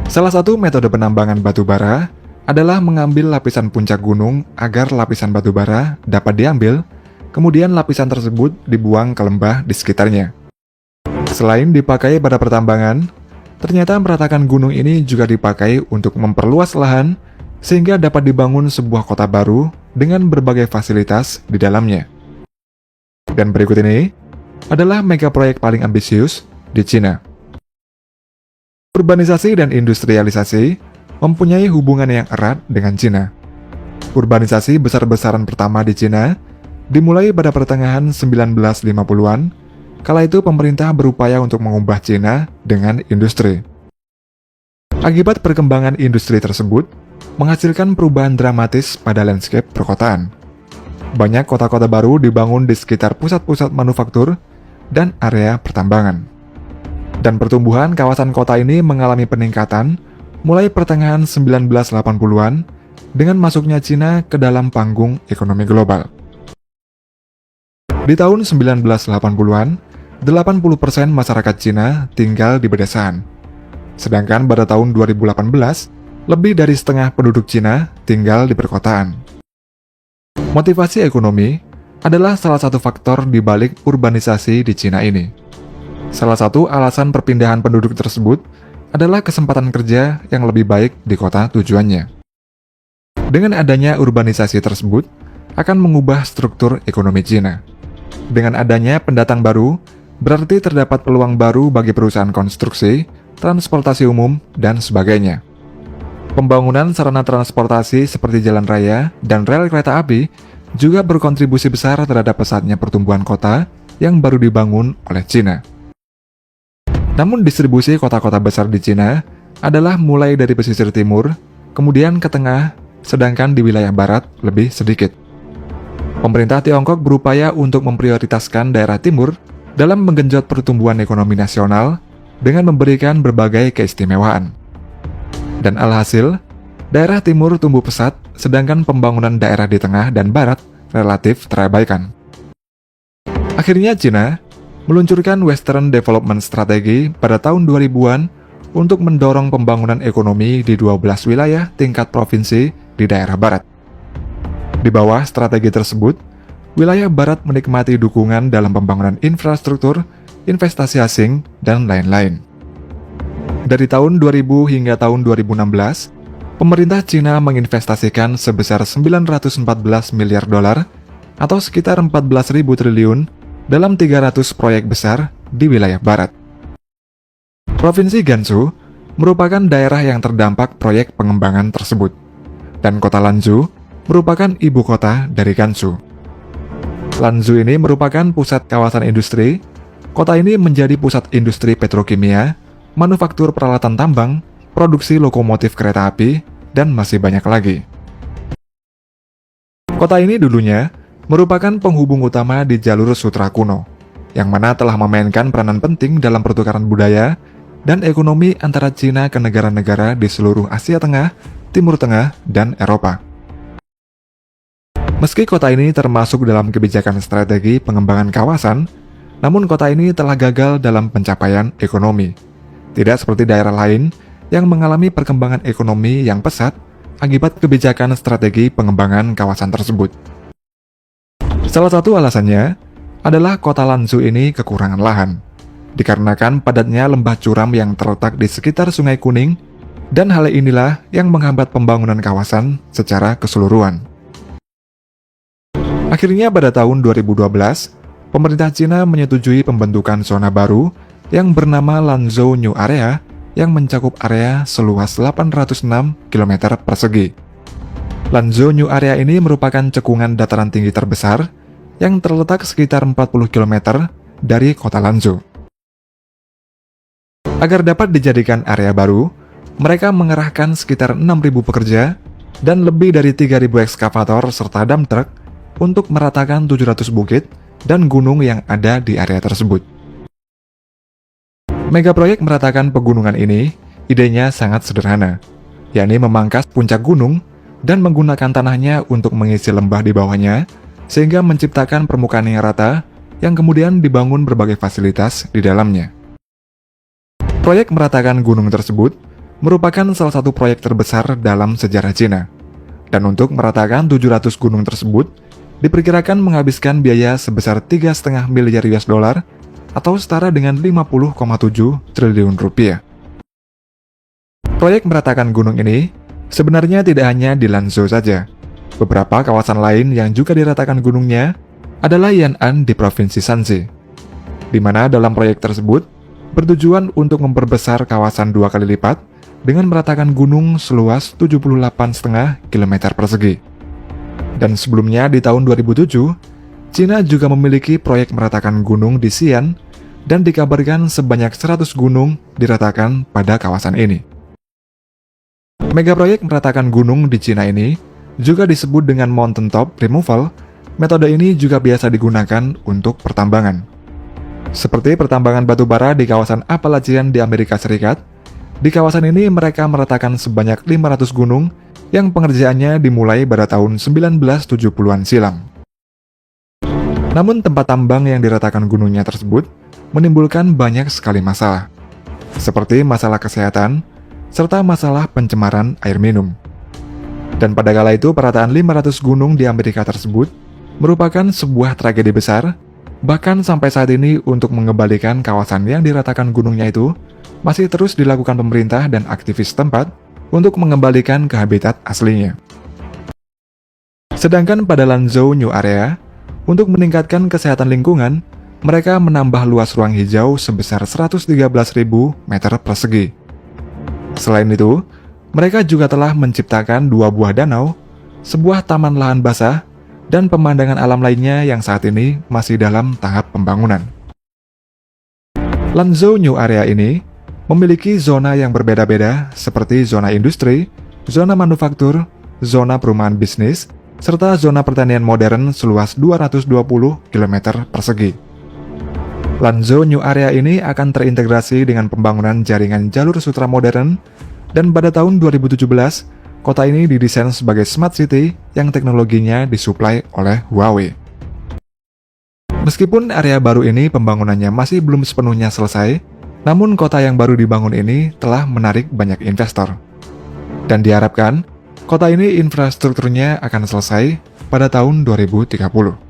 Salah satu metode penambangan batu bara adalah mengambil lapisan puncak gunung agar lapisan batu bara dapat diambil, kemudian lapisan tersebut dibuang ke lembah di sekitarnya. Selain dipakai pada pertambangan, ternyata meratakan gunung ini juga dipakai untuk memperluas lahan sehingga dapat dibangun sebuah kota baru dengan berbagai fasilitas di dalamnya. Dan berikut ini adalah mega proyek paling ambisius di Cina. Urbanisasi dan industrialisasi mempunyai hubungan yang erat dengan Cina. Urbanisasi besar-besaran pertama di Cina dimulai pada pertengahan 1950-an, kala itu pemerintah berupaya untuk mengubah Cina dengan industri. Akibat perkembangan industri tersebut, menghasilkan perubahan dramatis pada landscape perkotaan. Banyak kota-kota baru dibangun di sekitar pusat-pusat manufaktur dan area pertambangan. Dan pertumbuhan kawasan kota ini mengalami peningkatan mulai pertengahan 1980-an dengan masuknya Cina ke dalam panggung ekonomi global. Di tahun 1980-an, 80% masyarakat Cina tinggal di pedesaan. Sedangkan pada tahun 2018, lebih dari setengah penduduk Cina tinggal di perkotaan. Motivasi ekonomi adalah salah satu faktor di balik urbanisasi di Cina ini. Salah satu alasan perpindahan penduduk tersebut adalah kesempatan kerja yang lebih baik di kota tujuannya. Dengan adanya urbanisasi tersebut, akan mengubah struktur ekonomi Cina. Dengan adanya pendatang baru, berarti terdapat peluang baru bagi perusahaan konstruksi, transportasi umum, dan sebagainya. Pembangunan sarana transportasi seperti jalan raya dan rel kereta api juga berkontribusi besar terhadap pesatnya pertumbuhan kota yang baru dibangun oleh Cina. Namun distribusi kota-kota besar di Cina adalah mulai dari pesisir timur, kemudian ke tengah, sedangkan di wilayah barat lebih sedikit. Pemerintah Tiongkok berupaya untuk memprioritaskan daerah timur dalam menggenjot pertumbuhan ekonomi nasional dengan memberikan berbagai keistimewaan. Dan alhasil, daerah timur tumbuh pesat, sedangkan pembangunan daerah di tengah dan barat relatif terabaikan. Akhirnya Cina meluncurkan Western Development Strategy pada tahun 2000-an untuk mendorong pembangunan ekonomi di 12 wilayah tingkat provinsi di daerah barat. Di bawah strategi tersebut, wilayah barat menikmati dukungan dalam pembangunan infrastruktur, investasi asing, dan lain-lain. Dari tahun 2000 hingga tahun 2016, pemerintah Cina menginvestasikan sebesar 914 miliar dolar atau sekitar 14.000 triliun dalam 300 proyek besar di wilayah barat. Provinsi Gansu merupakan daerah yang terdampak proyek pengembangan tersebut, dan kota Lanzhou merupakan ibu kota dari Gansu. Lanzhou ini merupakan pusat kawasan industri. Kota ini menjadi pusat industri petrokimia, manufaktur peralatan tambang, produksi lokomotif kereta api, dan masih banyak lagi. Kota ini dulunya merupakan penghubung utama di jalur sutra kuno, yang mana telah memainkan peranan penting dalam pertukaran budaya dan ekonomi antara Cina ke negara-negara di seluruh Asia Tengah, Timur Tengah, dan Eropa. Meski kota ini termasuk dalam kebijakan strategi pengembangan kawasan, namun kota ini telah gagal dalam pencapaian ekonomi. Tidak seperti daerah lain yang mengalami perkembangan ekonomi yang pesat akibat kebijakan strategi pengembangan kawasan tersebut. Salah satu alasannya adalah kota Lanzhou ini kekurangan lahan, dikarenakan padatnya lembah curam yang terletak di sekitar Sungai Kuning, dan hal inilah yang menghambat pembangunan kawasan secara keseluruhan. Akhirnya pada tahun 2012, pemerintah Cina menyetujui pembentukan zona baru yang bernama Lanzhou New Area yang mencakup area seluas 806 km persegi. Lanzhou New Area ini merupakan cekungan dataran tinggi terbesar yang terletak sekitar 40 km dari kota Lanzhou. Agar dapat dijadikan area baru, mereka mengerahkan sekitar 6.000 pekerja dan lebih dari 3.000 ekskavator serta dump truck untuk meratakan 700 bukit dan gunung yang ada di area tersebut. Mega proyek meratakan pegunungan ini, idenya sangat sederhana, yakni memangkas puncak gunung dan menggunakan tanahnya untuk mengisi lembah di bawahnya, sehingga menciptakan permukaan yang rata yang kemudian dibangun berbagai fasilitas di dalamnya. Proyek meratakan gunung tersebut merupakan salah satu proyek terbesar dalam sejarah Cina. Dan untuk meratakan 700 gunung tersebut, diperkirakan menghabiskan biaya sebesar 3,5 miliar US dollar atau setara dengan 50,7 triliun rupiah. Proyek meratakan gunung ini sebenarnya tidak hanya di Lanzhou saja. Beberapa kawasan lain yang juga diratakan gunungnya adalah Yan'an di Provinsi Shanxi, di mana dalam proyek tersebut bertujuan untuk memperbesar kawasan 2 kali lipat dengan meratakan gunung seluas 78,5 km persegi. Dan sebelumnya di tahun 2007, Cina juga memiliki proyek meratakan gunung di Xi'an dan dikabarkan sebanyak 100 gunung diratakan pada kawasan ini. Megaproyek meratakan gunung di Cina ini juga disebut dengan mountaintop removal. Metode ini juga biasa digunakan untuk pertambangan. Seperti pertambangan batu bara di kawasan Appalachian di Amerika Serikat, di kawasan ini mereka meratakan sebanyak 500 gunung yang pengerjaannya dimulai pada tahun 1970-an silam. Namun tempat tambang yang diratakan gunungnya tersebut menimbulkan banyak sekali masalah, seperti masalah kesehatan, serta masalah pencemaran air minum. Dan pada kala itu, perataan 500 gunung di Amerika tersebut merupakan sebuah tragedi besar, bahkan sampai saat ini untuk mengembalikan kawasan yang diratakan gunungnya itu, masih terus dilakukan pemerintah dan aktivis tempat untuk mengembalikan ke habitat aslinya. Sedangkan pada Lanzhou New Area, untuk meningkatkan kesehatan lingkungan, mereka menambah luas ruang hijau sebesar 113.000 meter persegi. Selain itu, mereka juga telah menciptakan 2 buah danau, sebuah taman lahan basah, dan pemandangan alam lainnya yang saat ini masih dalam tahap pembangunan. Lanzhou New Area ini memiliki zona yang berbeda-beda seperti zona industri, zona manufaktur, zona perumahan bisnis, serta zona pertanian modern seluas 220 km persegi. Lanzhou New Area ini akan terintegrasi dengan pembangunan jaringan jalur sutra modern, dan pada tahun 2017, kota ini didesain sebagai smart city yang teknologinya disuplai oleh Huawei. Meskipun area baru ini pembangunannya masih belum sepenuhnya selesai, namun kota yang baru dibangun ini telah menarik banyak investor. Dan diharapkan, kota ini infrastrukturnya akan selesai pada tahun 2030.